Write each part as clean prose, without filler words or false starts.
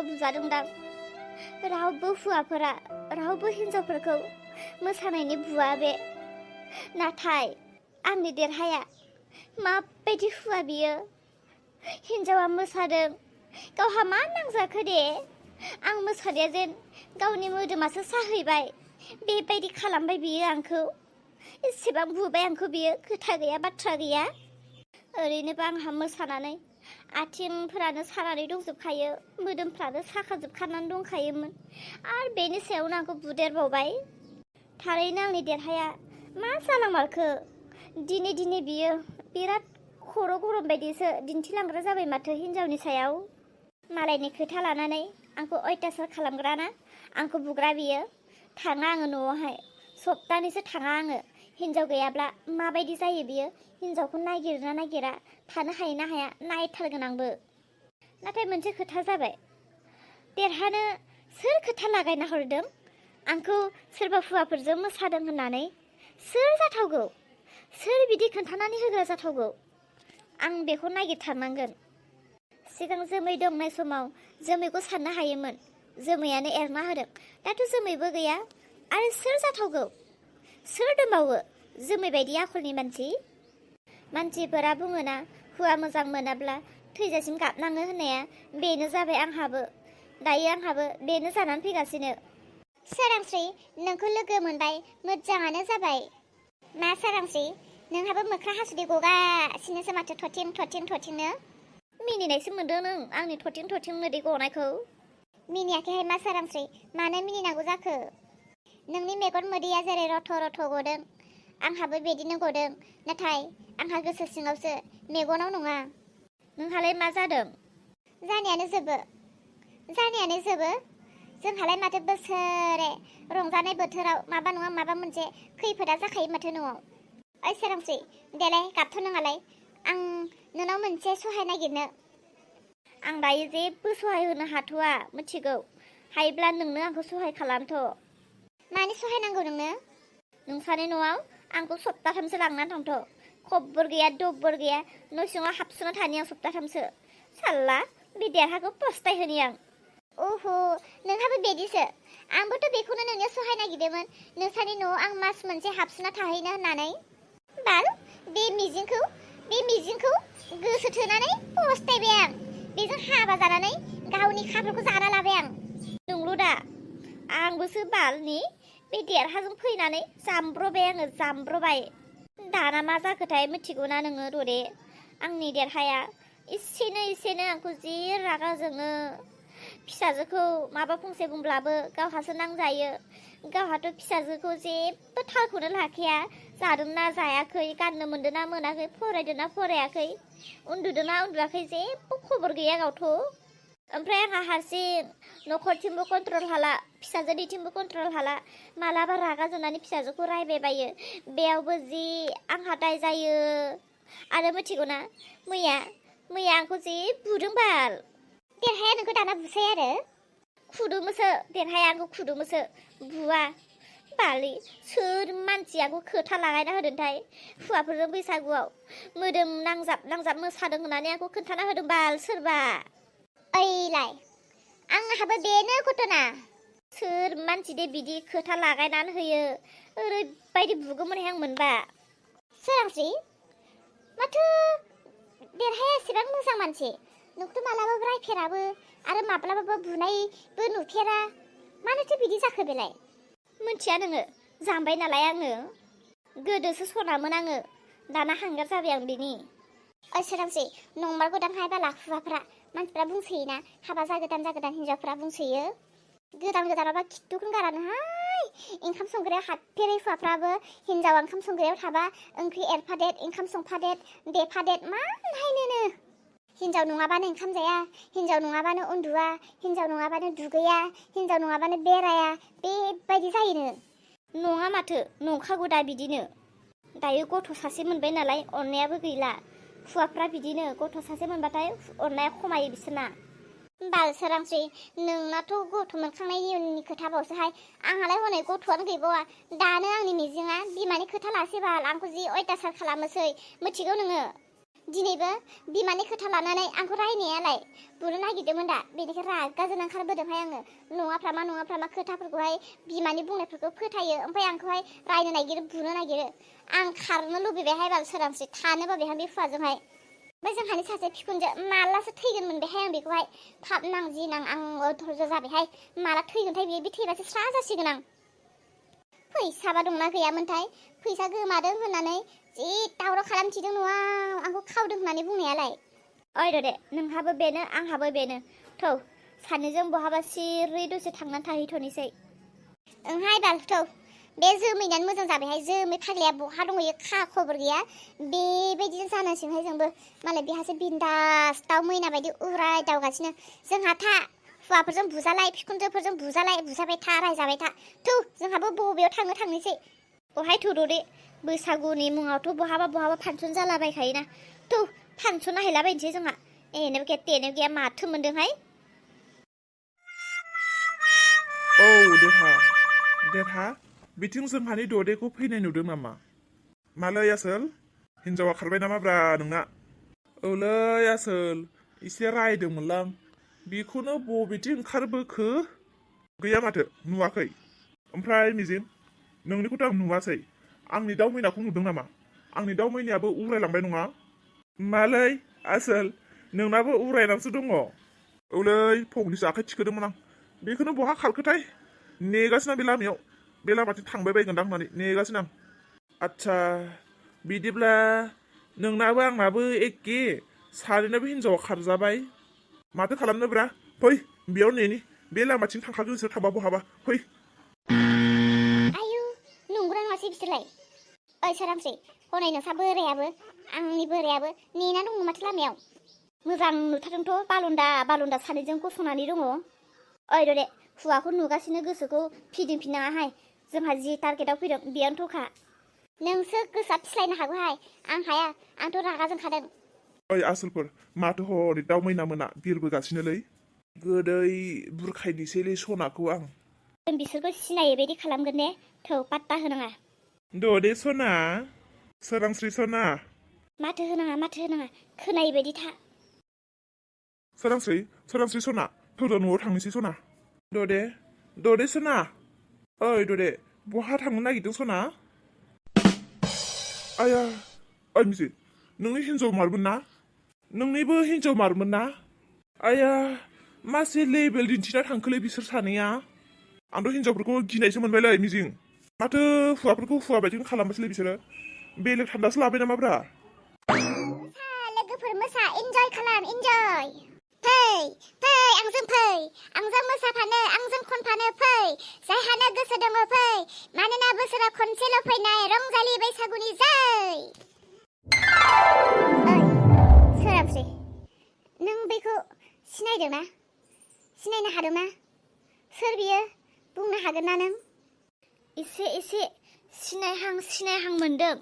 बुजादोंदां। रावबो हौवाफोरा रावबो हिनजावफोरखौ मोसानायनि बुवा बे। नाथाय आंनि देरहाया माबायदि हुआ बियो। हिनजावा मोसादों, गावहा मा नांजाखो दे। आं मोसानाया जेन गावनि मोदोमासो साहैबाय बेबायदि खालामबाय बियो आंखौ। एसेबां बुबाय आंखौ बियो, खोथा गैया बाथ्रा गैया। ओरैनोबा आंहा मोसानानै आथिंफोरानो सानानै दंजोबखायो, मोदोमफ्रानो साखाजोबखानानै दंखायोमोन, आरो बेनि सायावनो आंखौ बुदेरबावबाय। थारैनो आंनि देरहाया मा जालांमारखो। दिनै बियो बिराद खर' गरम बायदिसो दिन्थिलांग्रा जाबाय माथो हिनजावनि सायाव। मालायनि खोथा लानानै आंखौ अयथासार खालामग्राना, आंखौ बुग्रा बियो। थाङा आङो न'आवहाय, सप्तानैसो थाङा आङो। हिनजाव गैयाब्ला माबायदि जायो बियो, हिनजावखौ नागिरना नागिरा, थानो हायो ना हाया नायथारगोन आंबो। नाथाय मोनसे खोथा जाबाय, देरहानो सोर खोथा लागायना हरदों आंखौ सोरबा हौवाफोरजों मोसादों होननानै? सोर जाथावगौ? सोर बिदि खोन्थानानै होग्रा जाथावगौ? आं बेखौ नागिरथारनांगोन। सिगां जोमै दंनाय समाव जोमैखौ साननो हायोमोन, जोमैयानो एरना होदों। दाथ' जोमैबो गैया, आरो सोर जाथावगौ? सोर दंबावो जोमै बायदि आखलनि मानसि? मानसिफोरा बुङोना हौवा मोजां मोनाब्ला थैजासिम गाबनाङो होननाया, बेनो जाबाय आंहाबो। दायो आंहाबो बेनो जानानै फैगासिनो। सोरांस्रि, नोंखौ लोगो मोनबाय मोजाङानो जाबाय। मा सोरांस्रि, नोंहाबो मोख्रा हासुदै गगासिनोसो माथो थथिं-थथिं-थथिंनो? मिनिनायसो मोनदों नों आंनि थथिं-थथिं मोदै गनायखौ? मिनियाखैहाय मा सोरांस्रि, मानो मिनिनांगौ जाखो? नोंनि मेगन मोदैया जेरै रथ'-रथ' गदों, आंहाबो बिदिनो गदों। नाथाय आंहा गोसो सिङावसो, मेगनाव नङा। नोंहालाय मा जादों? जानायानो जोबो। जोंहालाय माथो बोसोरे रंजानाय बोथोराव माबा नङा माबा मोनसे खैफोदा जाखायो माथो न'आव। ओइ सोरांस्रि, देलाय गाबथ' नोङालाय। आं नोंनाव मोनसे सहाय नागिरनो। आं दायो जेबो सहाय होनो हाथ'वा, मिथिगौ। हायोब्ला नोंनो आंखौ सहाय खालामथ'। मानि सहाय नांगौ नोंनो? नोंसानि न'आव आंखौ सप्ताथामसो लांनानै थांथ'। खबर गैया दब्बर गैया, न' सिङाव हाबसोना थानि आं सप्ताथामसो। साल्ला बे देरहाखौ फस्थायहोनि आं। अह' नोंहाबो बिदिसो? आंबोथ' बेखौनो नोंनियाव सहाय नागिरदोंमोन, नोंसानि न'आव आं मास मोनसे हाबसोना थाहैनो होननानै। बाल, बे मिजिंखौ गोसो थोनानै फस्थायबाय आं। बेजों हाबा जानानै गावनि खाफालखौ जाना लाबाय आं। नंगौ दा? आंबोसो बालनि बे देरहाजों फैनानै जामब्रबाय आङो, जामब्रबाय। दाना मा जाखोथाय मिथिगौना नोङो दरे? आंनि देरहाया एसेनो आंखौ जि रागा जोङो। फिसाजोखौ माबा फंसे बुंब्लाबो गावहासो नांजायो। गावहाथ' फिसाजोखौ जेबो थालखौनो लाखाया, जादोंना जायाखै, गाननो मोन्दोंना मोनाखै, फरायदोंना फरायाखै, उन्दुदोंना उन्दुआखै, जेबो खबर गैया गावथ'। ओमफ्राय आंहा हारसिं न'खरथिंबो कन्ट्रल हाला, फिसाजोनिथिंबो कन्ट्रल हाला। मालाबा रागा जोंनानै फिसाजोखौ रायबाय, बेयावबो जि आंहा दाय जायो। आरो मिथिगौना, मैया आंखौ जि बुदों बाल। देरहाया नोंखौ दाना बुसै आरो? खुदुमोसो, देरहाया आंखौ खुदुमोसो, बुवा। बालि सोर मानसिया आंखौ खोथा लागायना होदोंथाय? हौवाफोरजों बैसागुआव मोदोम नांजाब मोसादों होननानै आंखौ खोन्थाना होदों बाल सोरबा। ओइलाय, आंहाबो बेनो घटना। सोर मानसि दे बिदि खोथा लागायनानै होयो? ओरैबायदि बुगौमोनहाय आं मोनबा। सोरांस्रि, माथो देरहाया एसेबां मोजां मानसि, नोंखौथ' मालाबाबो रायफेराबो आरो माब्लाबाबो बुनायबो नुफेरा। मानोथो बिदि जाखो बेलाय? मिथिया नोङो, जामबाय नालाय आङो। गोदोसो सनामोन आङो, दाना हांगार जाबाय आं बिनि। ओइ सोरांस्रि, नंमारगौदांहाय बाला हुवाफ्रा, मानसिफ्रा बुंसोयोना, हाबा जागोदान हिनजावफ्रा बुंसोयो। गोदानावबा खिथुखौनो गारानोहाय। ओंखाम संग्रायाव हाबफेरै हौवाफ्राबो हिनजावा ओंखाम संग्रायाव थाबा ओंख्रि एरफादेर, ओंखाम संफादेर, देफादेर मा नायनोनो। हिनजाव नङाबानो ओंखाम जाया, हिनजाव नङाबानो उन्दुआ, हिनजाव नङाबानो दुगैया, हिनजाव नङाबानो बेराया, बेबायदि जायोनो। नङा माथो, नंखागौ दा बिदिनो। दायो गथ' सासे मोनबाय नालाय अननायाबो गैला। हौवाफ्रा बिदिनो, गथ' सासे मोनबाथाय अननाया खमायो बिसोरना। बाल सोरांस्रि, नोंनाथ' गथ' मोनखांनायनि उननि खोथाबावसोहाय, आंहालाय हनै गथ'आनो गैबावा। दानो आंनि मिजिङा बिमानि खोथा लासै बाल, आंखौ जि अयथासार खालामोसै, मिथिगौ नोङो? दिनैबो बिमानि खोथा लानानै आंखौ रायनायालाय बुनो नागिरदोंमोन दा बेनिखाय रागा जोंना ओंखारबोदोंहाय आङो नङाफ्रामा खोथाफोरखौहाय बिमानि बुंनायफोरखौ फोथायो ओमफ्राय आंखौहाय रायनो नागिरो बुनो नागिरो आं खारनो लुबैबायहाय बाल सोरांस्रि थानो बाबायहाय बे हुवाजोंहाय ओमफ्राय जोंहानि सासे बिखुनजो मालासो थैगोन मोनबायहाय आं बेखौहाय थाब नां जि नां आं धैर्य जाबायहाय माला थैगोनथाय बे थैबासो स्रा जासिगोन आं फैसाबा दंना गैयामोनथाय फैसा गोमादों होननानै जि दावराव खालामथिदों न'आव आंखौ खावदों होननानै बुंनायालाय ओइ दे नोंहाबो बेनो आंहाबो बेनो थौ सानैजों बहाबा सिरि दसे थांनानै थाहैथ'नोसै ओंहाय बाल थौ बे जोमैनानै मोजां जाबायहाय जोमै फाग्लाया बहा दंहैयो खा खबर गैया बेबायदिनो जानांसिगोनहाय जोंबो मालाय बेहासो बिन्दास दाउ मैना बायदि उराय दावगासिनो जोंहा था हौवाफोरजों बुजालाय बिखुनजोफोरजों बुजाबाय था रायजाबाय था थौ जोंहाबो बबेयाव थांनोसै अहाय थौद'दे बैसागुनि मुङावथ' बहाबा फांसन जालाबायखायोना थौ फांसन नायहैलाबायनोसै जोंहा एनेब गैया तेनेब गैया माथो मोनदोंहाय औ देरहा बिथिं जोंहानि ददेखौ फैनाय नुदों नामा मालै आसोल हिनजावा खारबाय नामाब्रा नोंना औलै आसोल एसे रायदोंमोनलां बेखौनो बबेथिं ओंखारबोखो गैया माथो नुवाखै ओमफ्राय मिजिं नोंनिखौथ' आं नुवासै आंनि दाउ मैनाखौ नुदों नामा आंनि दाउ मैनायाबो उरायलांबाय नङा मालै आसोल नोंनाबो उरायनानैसो दङ औलै फंनैसो आखाइ थिखोदोंमोन आं बेखौनो बहा खारखोथाय नेगासिनो बे लामाथिं थांबाय बायगोनदां होननानै नेगासिनो आं आदसा बिदिब्ला नोंनाबो आंनाबो एखे सानैनाबो हिनजावा खारजाबाय माथो खालामनोब्रा फै बेयाव नेनि बे लामाथिं थांखागोनसो थांबा बहाबा फै आयु नंगौना नङासै बिसोरलाय ओइ सोरांस्रि हनै नोंसा बोरायाबो आंनि बोरायाबो नेना दङ माथो लामायाव मोजां नुथारदोंथ' बालुन्दा सानैजों गसंनानै दङ ओइ दे हुवाखौ नुगासिनो गोसोखौ फिदिंफिननाङाहाय जोंहा जि टारगेटआव फैदों बेयानोथ'खा नोंसो गोसोआ फिस्लायनो हागौहाय आं हाया आंथ' रागा जोंखादों ओइ आसोलफोर माथो हरै दाउ मैना मोना बिरबोगासिनोलै गोदै बुरखायनोसैलै सनाखौ आं जों बिसोरखौ सिनायै बायदि खालामगोन ने थौ पात्ता होनाङा दे सना सोरांस्रि सना माथो होनाङा खोनायै बायदि था सोरांस्रि सना थौद' न'आव थांनोसै सना दे सना ओइ दे बहा थांनो नागिरदों सना आया ओइ मिजि नोंनि हिनजाव मारमोन ना आया मासे लेबेल दिन्थिना थांखोलै बिसोर सानैया आंथ' हिनजावफोरखौ गिनायसो मोनबायलै मिजिं माथो हौवाफोरखौ हुवा बायदिनो खालामबासैलै बिसोरो बेलेग थान्दासो लाबाय नामाब्रा लोगोफोर मोसा इन्जय खालाम इन्जय फै आंजों मोसाफानो आंजों खनफानो फै जायहानो गोसो दङ फै मानोना बोसोरा खनसेल' फैनाय रंजालि बैसागुनि जै ओइ सोरांस्रि नों बेखौ सिनायनो हादोंना सोर बियो बुंनो हागोन ना नों एसे सिनायहां मोनदों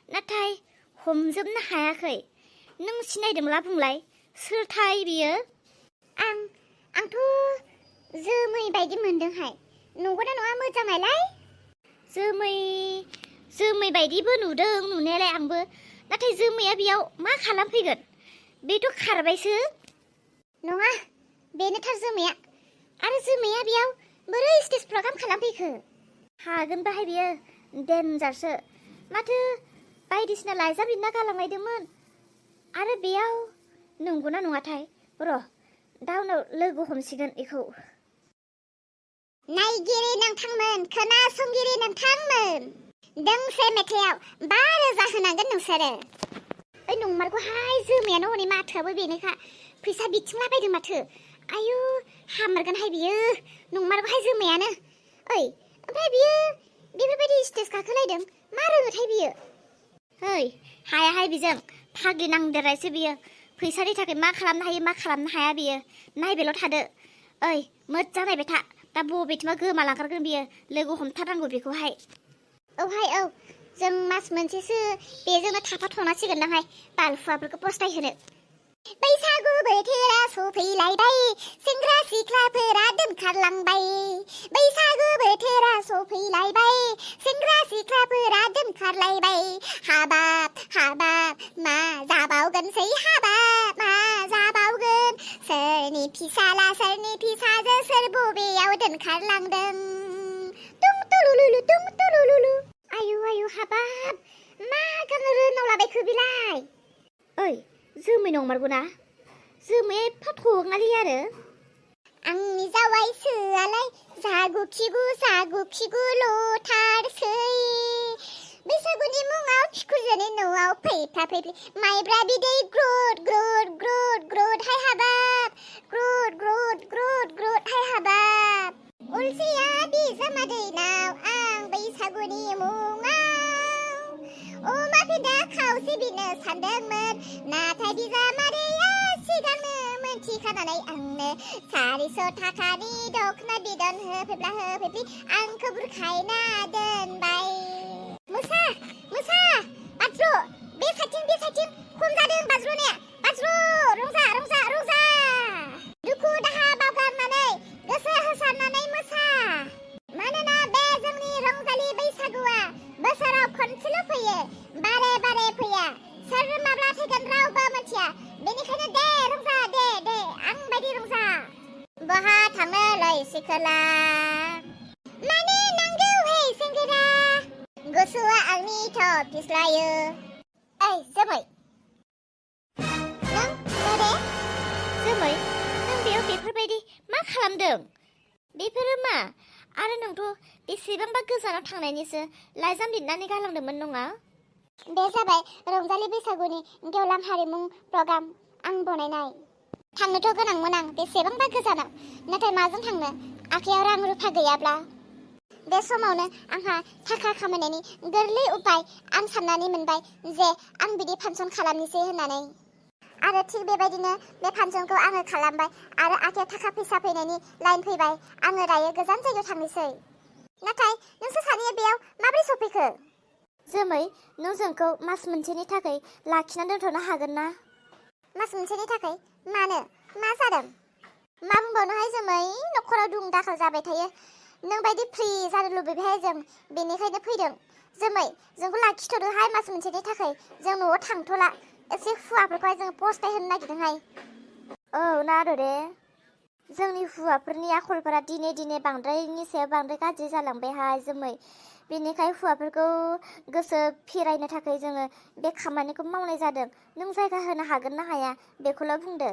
नाथाय हमजोबनो हायाखै नों सिनायदोंब्ला बुंलाय सोरथाय बियो आंथ' जोमै बायदि मोनदोंहाय नंगौना नङा मोजाङालाय जोमै बायदिबो नुदों नुनायालाय आंबो नाथाय जोमैया बेयाव मा खालामफैगोन बेथ' खारबायसो नङा बेनोथार जोमैया आरो जोमैया बेयाव बोरै स्टेज प्रग्राम खालामफैखो हागोन बाहाय बियो डेन्जारसो माथो बायदिसिना लाइजाम लिरना गालांनायदोंमोन आरो बेयाव नंगौना नङाथाय र' दा उनाव लोगो हमसिगोन बेखौ नायगिरि नोंथांमोन खोनासंगिरि नोंथांमोन दोंसे मेथाइयाव 5,000 होनांगोन नोंसोरो ओइ नंमारगौहाय जोमैयानो हनै माथोआबो बेनोखा फैसा बिथिंलाबायदों माथो आयु हामारगोनहाय बियो नंमारगौहाय जोमैयानो ओइ ओमफ्राय बियो बेफोरबायदि स्टेज गाखोलायदों मा रोङोथाय बियो ओइ हायाहाय बिजों फाग्लि नांदेरनायसो बियो फैसानि थाखाय मा खालामनो हायो मा खालामनो हाया बियो नायबायल' थादो ओइ मोजां नायबाय था दा बबेथिंबा गोमालांखारगोन बियो लोगो हमथारनांगौ बेखौहाय औ जों मास मोनसेसो बेजोंनो थाफाथ'नांसिगोनदांहाय बालफुवाफोरखौ फस्थायहोनो बैसागु बोथोरा सफैलायबाय सेंग्रा सिख्लाफोरा दोनखारलांबाय बैसागु बोथोरा सफैलायबाय सेंग्रा सिख्लाफोरा दोनखारलायबाय हाबाब मा जाबावगोनसै ओंखारलांदों तुं तुलुलुलु तुं तुलुलुलु आयु आयु हाबाब मा गान रोनाव लाबायखो बिलाय ओइ जोमै नंमारगौना जोमै एफा थगाङालै आरो आंनि जावायसोआलाय जागु खिगु लथारसै बैसागुनि मुङाव फिकुरजोनि न'आव फैफा फैफ्लि माइब्रा बिदै ग्रुद ग्रुद ग्रुद ग्रुद हाय हाबाब ग्रुद ग्रुद ग्रुद ग्रुद हाय हाबाब उलसिया बिजामादैनाव आं बैसागुनि मुङाव अमा फिदा खावसे बिनो सानदोंमोन नाथाय बिजामादैया सिगांनो मोनथिखानानै आंनो 400 थाखानि दखना बिदन होफैफ्लि आंखौ बुरखायना दोनबाय मुसा बाज्रु बे साइथिं खम जादों बाज्रुनिया बाज्रु रंजा दुखु दाहा बावगारनानै गोसो होसारनानै मोसा मानोना बे जोंनि रंजालि बैसागुआ बोसोराव खनसेल' फैयो बारे फैया सोर माब्ला फैगोन रावबो मिथिया बेनिखायनो दे रंजा दे आं बायदि रंजा बहा थांनोलै सिखोला माने नांगौ हे सेंग्रा गोसोआ आंनिथ' फिस्लायो ओइ जोमै नों दे जोमै नों बेयाव बेफोरबायदि मा खालामदों बेफोरो मा आरो नोंथ' बेसेबांबा गोजानाव थांनायनिसो लाइजाम लिरनानै गालांदोंमोन नङा बे जाबाय रंजालि बैसागुनि गेवलां हारिमु प्रग्राम आं बनायनाय थांनोथ' गोनांमोन आं बेसेबांबा गोजानाव नाथाय माजों थांनो आखायाव रां रुफा गैयाब्ला बे समावनो आंहा थाखा खामायनायनि गोरलै उपाय आं साननानै मोनबाय जे आं बिदि फांसन खालामनोसै होननानै आरो थिग बेबायदिनो बे फांसनखौ आङो खालामबाय आरो आखायाव थाखा फैसा फैनायनि लाइन फैबाय आङो दायो गोजान जायगायाव थांनोसै नाथाय नोंसोर सानैया बेयाव माबोरै सफैखो जोमै नों जोंखौ मास मोनसेनि थाखाय लाखिनानै दोनथ'नो हागोन ना मास मोनसेनि थाखाय मानो मा जादों मा बुंबावनोहाय जोमै न'खराव दुं दाखाल जाबाय थायो नों बायदि फ्रि जानो लुबैबाय जों बेनिखायनो फैदों जोमै जोंखौ लाखिथ'दोहाय मास मोनसेनि थाखाय जों न'आव थांथ'ला एसे हुवाफोरखौहाय जों पस्टाय होनो नागिरदोंहाय औ ना दे जोंनि हुवाफोरनि आखलफोरा दिने बांद्रायनि सायाव बांद्राय गाज्रि जालांबायहाय जोमै बेनिखाय हुवाफोरखौ गोसो फिरायनो थाखाय जोङो बे खामानिखौ मावनाय जादों नों जायगा होनो हागोन ना हाया बेखौल' बुंदो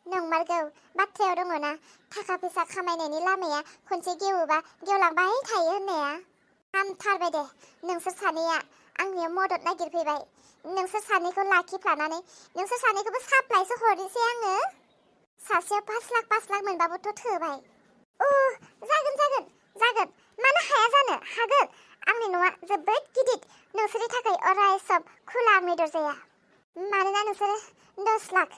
नंमारगौ बाथ्रायाव दङना थाखा फैसा खामायनायनि लामाया खनसे गेवोबा गेवलांबाय थायो होननाया हामथारबाय दे नोंसोर सानैया आंनियाव मदद नागिरफैबाय नोंसोर सानैखौ लाखिफ्लानानै नोंसोर सानैखौबो साप्लायसो हरनोसै आङो सासेयाव 5 लाख मोनबाबोथ' थोबाय जागोन मानो हाया जानो हागोन आंनि न'आ जोबोद गिदिर नोंसोरनि थाखाय अराय सम खुला आंनि दरजाया मानोना नोंसोरो 10 लाख